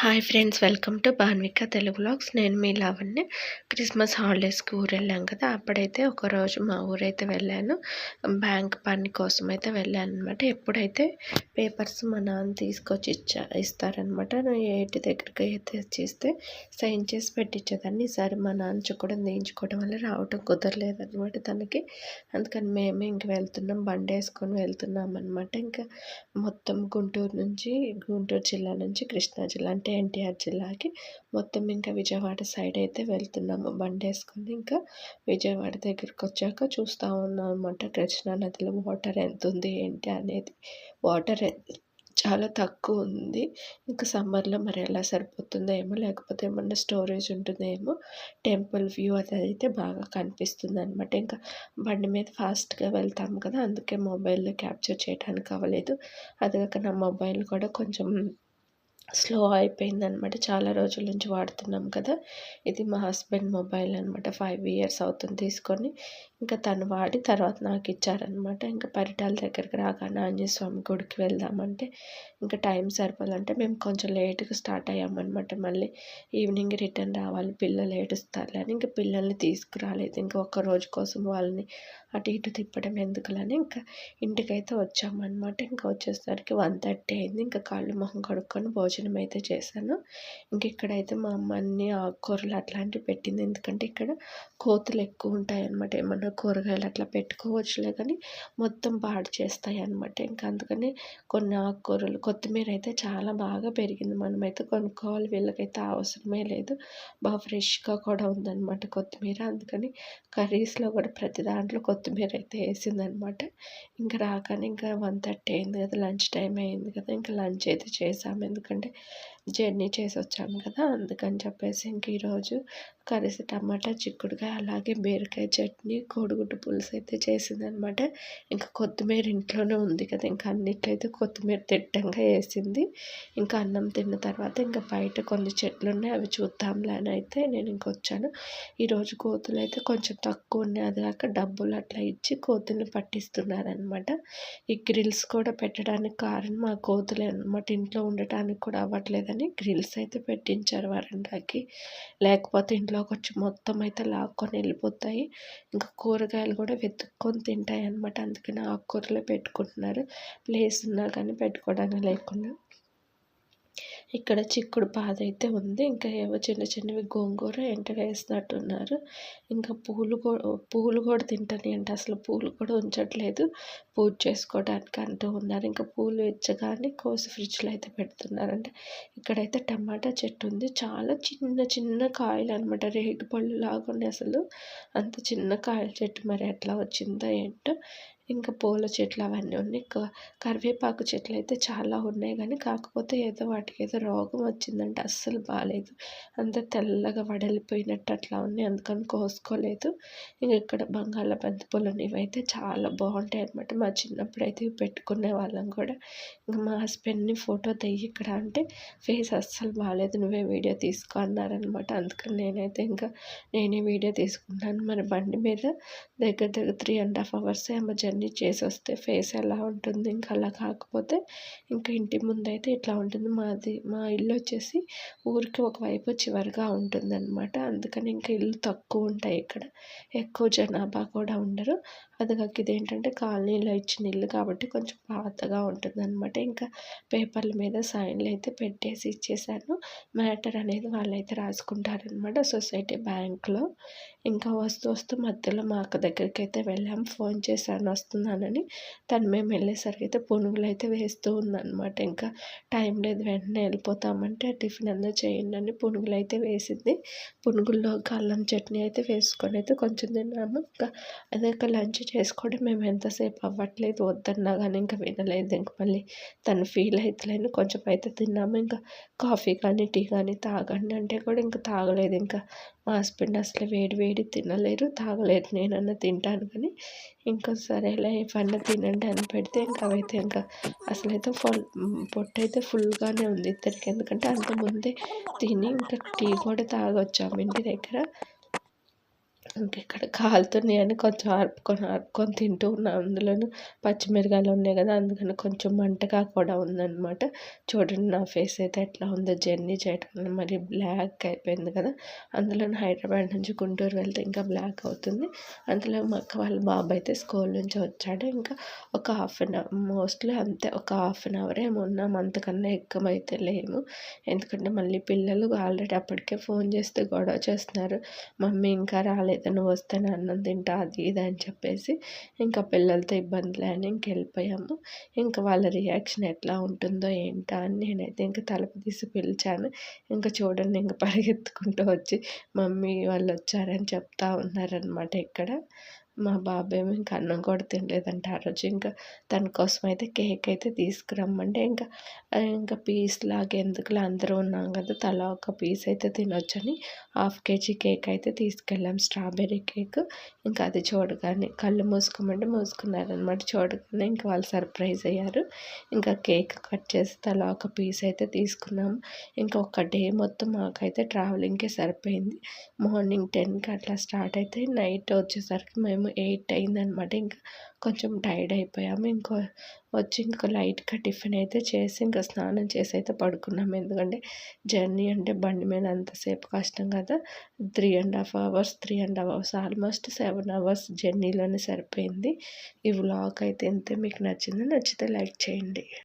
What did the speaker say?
Hi friends, welcome to Bhanvika Telugu vlogs. నేను మీ Lavanya. Christmas హాలిడేస్కి ఊరెళ్ళాం కదా, అప్పుడైతే ఒకరోజు మా ఊరైతే వెళ్ళాను. బ్యాంక్ పని కోసం అయితే వెళ్ళాను అనమాట. ఎప్పుడైతే పేపర్స్ మా నాన్న తీసుకొచ్చి ఇస్తారనమాట. ఏటి దగ్గరికి అయితే ఇస్తే సైన్ చేసి పెట్టించేదాన్ని. ఈసారి మా నాన్న కూడా తీయించుకోవడం వల్ల రావటం కుదరలేదనమాట తనకి. అందుకని మేమే ఇంక వెళ్తున్నాం, బండి వేసుకొని వెళ్తున్నాం అనమాట. ఇంకా మొత్తం గుంటూరు జిల్లా నుంచి కృష్ణా జిల్లా అంటే ఎన్టీఆర్ జిల్లాకి మొత్తం ఇంకా విజయవాడ సైడ్ అయితే వెళ్తున్నాము బండి వేసుకొని. ఇంకా విజయవాడ దగ్గరికి వచ్చాక చూస్తూ ఉన్నాం అనమాట కృష్ణా నదిలో వాటర్ ఎంత ఉంది ఏంటి అనేది. వాటర్ చాలా తక్కువ ఉంది. ఇంకా సమ్మర్లో మరి ఎలా సరిపోతుందో ఏమో, లేకపోతే ఏమన్నా స్టోరేజ్ ఉంటుందేమో. టెంపుల్ వ్యూ అదైతే బాగా కనిపిస్తుంది అనమాట. ఇంకా బండి మీద ఫాస్ట్గా వెళ్తాం కదా, అందుకే మొబైల్లో క్యాప్చర్ చేయడానికి అవ్వలేదు. అదిగాక నా మొబైల్ కూడా కొంచెం స్లో అయిపోయిందనమాట. చాలా రోజుల నుంచి వాడుతున్నాం కదా. ఇది మా హస్బెండ్ మొబైల్ అనమాట. 5 ఇయర్స్ అవుతుంది తీసుకొని. ఇంకా తను వాడి తర్వాత నాకు ఇచ్చారనమాట. ఇంకా పరిటాల దగ్గరికి రాగానే ఆంజనేయ స్వామి గుడికి వెళ్దామంటే ఇంకా టైం సరిపోవాలంటే మేము కొంచెం లేట్గా స్టార్ట్ అయ్యామన్నమాట. మళ్ళీ ఈవినింగ్ రిటర్న్ రావాలి, పిల్లలు ఏడుస్తారులే అని ఇంకా పిల్లల్ని తీసుకురాలేదు. ఇంకా ఒక్క రోజు కోసం వాళ్ళని అటు ఇటు తిప్పడం ఎందుకులని ఇంకా ఇంటికైతే వచ్చామన్నమాట. ఇంకా వచ్చేసరికి 1:30 అయింది. ఇంకా కాళ్ళు మొహం కడుక్కొని భోజనం అయితే చేశాను. ఇంక ఇక్కడైతే మా అమ్మ అన్ని ఆకుకూరలు అట్లాంటివి పెట్టింది. ఎందుకంటే ఇక్కడ కోతులు ఎక్కువ ఉంటాయి అన్నమాట. ఏమన్నా కూరగాయలు అట్లా పెట్టుకోవచ్చులే కానీ మొత్తం పాడు చేస్తాయి అన్నమాట. ఇంకా అందుకని కొన్ని ఆకుకూరలు, కొత్తిమీర అయితే చాలా బాగా పెరిగింది. మనమైతే కొనుక్కోవాలి, వీళ్ళకైతే అవసరమే లేదు. బాగా ఫ్రెష్గా కూడా ఉందన్నమాట కొత్తిమీర. అందుకని కర్రీస్లో కూడా ప్రతి దాంట్లో కొత్తిమీర అయితే వేసిందనమాట. ఇంకా రాగానే ఇంకా 1:30 అయింది కదా, లంచ్ టైం అయింది కదా. ఇంకా లంచ్ అయితే చేసాము, ఎందుకంటే జర్నీ చేసి వచ్చాము కదా. అందుకని చెప్పేసి ఇంక ఈరోజు కర్రీస్ టమాటా, చిక్కుడుకాయ, అలాగే బీరకాయ చట్నీ, కోడిగుడ్డు పులుసు అయితే చేసిందనమాట. ఇంకా కొత్తిమీర ఇంట్లోనే ఉంది కదా, ఇంకా అన్నిట్లయితే కొత్తిమీర తిట్టంగా వేసింది. ఇంకా అన్నం తిన్న తర్వాత ఇంకా బయట కొన్ని చెట్లు ఉన్నాయి, అవి చూద్దాంలే అని అయితే నేను ఇంకొచ్చాను. ఈరోజు కోతులు అయితే కొంచెం తక్కువ ఉన్నాయి. అది కాక డబ్బులు అట్లా ఇచ్చి కోతుల్ని పట్టిస్తున్నారనమాట. ఈ గ్రిల్స్ కూడా పెట్టడానికి కారణం ఆ కోతులే అనమాట. ఇంట్లో ఉండటానికి కూడా అవ్వట్లేదని గ్రిల్స్ అయితే పెట్టించారు వరండాకి. లేకపోతే ఇంట్లోకి వచ్చి మొత్తం అయితే లాక్కొని వెళ్ళిపోతాయి. ఇంకా కూరగాయలు కూడా వెతుక్కొని తింటాయి అనమాట. అందుకని ఆకుకూరలే పెట్టుకుంటున్నారు, ప్లేస్ ఉన్నా కానీ పెట్టుకోవడానికి లేకుండా. ఇక్కడ చిక్కుడు పాదు అయితే ఉంది. ఇంకా ఏవో చిన్న చిన్నవి గోంగూర ఎంట వేసినట్టున్నారు. ఇంకా పూలు కూడా తింటాయి అంటే అసలు పూలు కూడా ఉంచట్లేదు, పూజ చేసుకోవడానికి అంటూ ఉన్నారు. ఇంకా పూలు ఇచ్చగానే కోసి ఫ్రిడ్జ్లో అయితే పెడుతున్నారంటే. ఇక్కడైతే టమాటా చెట్టు ఉంది, చాలా చిన్న చిన్న కాయలు అనమాట, రేగి పళ్ళు లాగా ఉన్నాయి. అసలు అంత చిన్న కాయల చెట్టు మరి ఎట్లా వచ్చిందో ఏంటో. ఇంకా పూల చెట్లు అవన్నీ ఉన్నాయి. కరివేపాకు చెట్లు అయితే చాలా ఉన్నాయి కానీ కాకపోతే ఏదో వాటికి ఏదో రోగం వచ్చిందంటే అస్సలు బాగాలేదు. అంత తెల్లగా వడలిపోయినట్టు అట్లా ఉన్నాయి, అందుకని కోసుకోలేదు. ఇంక ఇక్కడ బంగాళాబంతి పూలు ఇవైతే చాలా బాగుంటాయి అనమాట. మా చిన్నప్పుడు అయితే పెట్టుకునే వాళ్ళం కూడా. ఇంకా మా హస్బెండ్ని ఫోటో తెయ్యి ఇక్కడ అంటే ఫేస్ అస్సలు బాగాలేదు, నువ్వే వీడియో తీసుకో అన్నారనమాట. అందుకని నేనే వీడియో తీసుకుంటాను. మన బండి మీద దగ్గర 3.5 అవర్స్ ఏమో జర్నీ చేసి వస్తే ఫేస్ ఎలా ఉంటుంది. ఇంకా అలా కాకపోతే ఇంకా ఇంటి ముందైతే ఇట్లా ఉంటుంది. మా ఇల్లు వచ్చేసి ఊరికి ఒకవైపు చివరిగా ఉంటుందన్నమాట. అందుకని ఇంకా ఇల్లు తక్కువ ఉంటాయి, ఇక్కడ ఎక్కువ జనాభా కూడా ఉండరు. అది కాక ఇదేంటంటే కాలనీలో ఇచ్చిన ఇల్లు కాబట్టి కొంచెం పాతగా ఉంటుందన్నమాట. ఇంకా పేపర్ల మీద సైన్లు అయితే పెట్టేసి ఇచ్చేసాను. మ్యాటర్ అనేది వాళ్ళైతే రాసుకుంటారనమాట సొసైటీ బ్యాంక్లో. ఇంకా వస్తూ మధ్యలో మా అక్క దగ్గరికి అయితే వెళ్ళాము. ఫోన్ చేశాను వస్తున్నానని. మేము వెళ్ళేసరికి అయితే పునుగులు అయితే వేస్తూ ఉందన్నమాట. ఇంకా టైం లేదు, వెంటనే వెళ్ళిపోతామంటే టిఫిన్ అన్నా చేయండి అని పునుగులు అయితే వేసింది. పునుగుల్లో అల్లం చట్నీ అయితే వేసుకొని అయితే కొంచెం తిన్నాము. ఇంకా అదే లంచ్ చేసుకోవడం మేము ఎంతసేపు అవ్వట్లేదు, వద్దన్నా కానీ ఇంకా వినలేదు. ఇంక మళ్ళీ తను ఫీల్ అవుతలేను, కొంచెం అయితే తిన్నాము. ఇంకా కాఫీ కానీ టీ కానీ తాగండి అంటే కూడా ఇంకా తాగలేదు. ఇంకా మా హస్బెండ్ అసలు వేడి తినలేరు, తాగలేరు. నేనన్నా తింటాను కానీ ఇంకా సరేలే ఇవన్నీ తినండి అని పెడితే ఇంకా అవైతే ఇంకా అసలైతే పొట్టు అయితే ఫుల్గానే ఉంది ఇద్దరికి. ఎందుకంటే అంతకుముందే తిని ఇంకా టీ కూడా తాగొచ్చాము ఇంటి దగ్గర. ఇంకిక్కడ కాలుతున్నాయని కొంచెం ఆర్పుకొని తింటూ ఉన్నా. అందులోను పచ్చిమిరకాయలు ఉన్నాయి గదా! అందుకని కొంచెం మంటగా కూడా ఉందనమాట. చూడండి నా ఫేస్ అయితే ఎట్లా ఉందో జర్నీ చేయటం వల్ల మరి బ్లాక్ అయిపోయింది కదా! అందులోను హైదరాబాద్ నుంచి గుంటూరు వెళ్తే ఇంకా బ్లాక్ అవుతుంది. అందులో మా అక్క వాళ్ళ బాబు అయితే స్కూల్ నుంచి వచ్చాడు. ఇంకా ఒక హాఫ్ అన్ అవర్ మోస్ట్‌లీ అంతే ఒక హాఫ్ అన్ అవర్ ఏమో ఉన్నాం. అంతకన్నా ఎక్కువైతే లేము. ఎందుకంటే మళ్ళీ పిల్లలు ఆల్రెడీ అప్పటికే ఫోన్ చేస్తే గొడవ చేస్తున్నారు. మమ్మీ ఇంకా రాలేదు నువ్వొస్తేనే అన్నం తింటా అది ఇది అని చెప్పేసి ఇంకా పిల్లలతో ఇబ్బందిలే అని ఇంకెళ్ళిపోయాము. ఇంకా వాళ్ళ రియాక్షన్ ఎట్లా ఉంటుందో ఏంటా అని నేనైతే ఇంక తలుపు తీసి పిలిచాను. ఇంక చూడండి ఇంక పరిగెత్తుకుంటూ వచ్చి మమ్మీ వాళ్ళొచ్చారని చెప్తా ఉన్నారనమాట ఇక్కడ. మా బాబేమో ఇంక అన్నం కూడా తినలేదంట ఆ రోజు. ఇంకా తన కోసం అయితే కేక్ అయితే తీసుకురమ్మంటే ఇంకా పీస్‌లాగా ఎందుకులే అందరూ ఉన్నాం కదా! తలా ఒక పీస్ అయితే తినొచ్చని హాఫ్ కేజీ కేక్ అయితే తీసుకెళ్ళాం. Strawberry cake. ఇంకా అది చూడగానే కళ్ళు మూసుకోమంటే మూసుకున్నారనమాట. చూడగానే ఇంక వాళ్ళు సర్ప్రైజ్ అయ్యారు. ఇంకా కేక్ కట్ చేసి తలా ఒక పీస్ అయితే తీసుకున్నాము. ఇంకా ఒక డే మొత్తం మాకైతే ట్రావెలింగ్‌కే సరిపోయింది. మార్నింగ్ 10కి అట్లా స్టార్ట్ అయితే నైట్ వచ్చేసరికి మేము 8 అయిందనమాట. ఇంకా కొంచెం టైర్డ్ అయిపోయాము. వచ్చి ఇంకా లైట్‌గా టిఫిన్ అయితే చేసి ఇంకా స్నానం చేసి అయితే పడుకున్నాము. ఎందుకంటే జర్నీ అంటే బండి మీద అంతసేపు కష్టం కదా! 3½ అవర్స్, 3½ అవర్స్ ఆల్మోస్ట్ 7 అవర్స్ జర్నీలోనే సరిపోయింది. ఈ వ్లాగ్ అయితే ఇంతే. మీకు నచ్చిందా? నచ్చితే లైక్ చేయండి.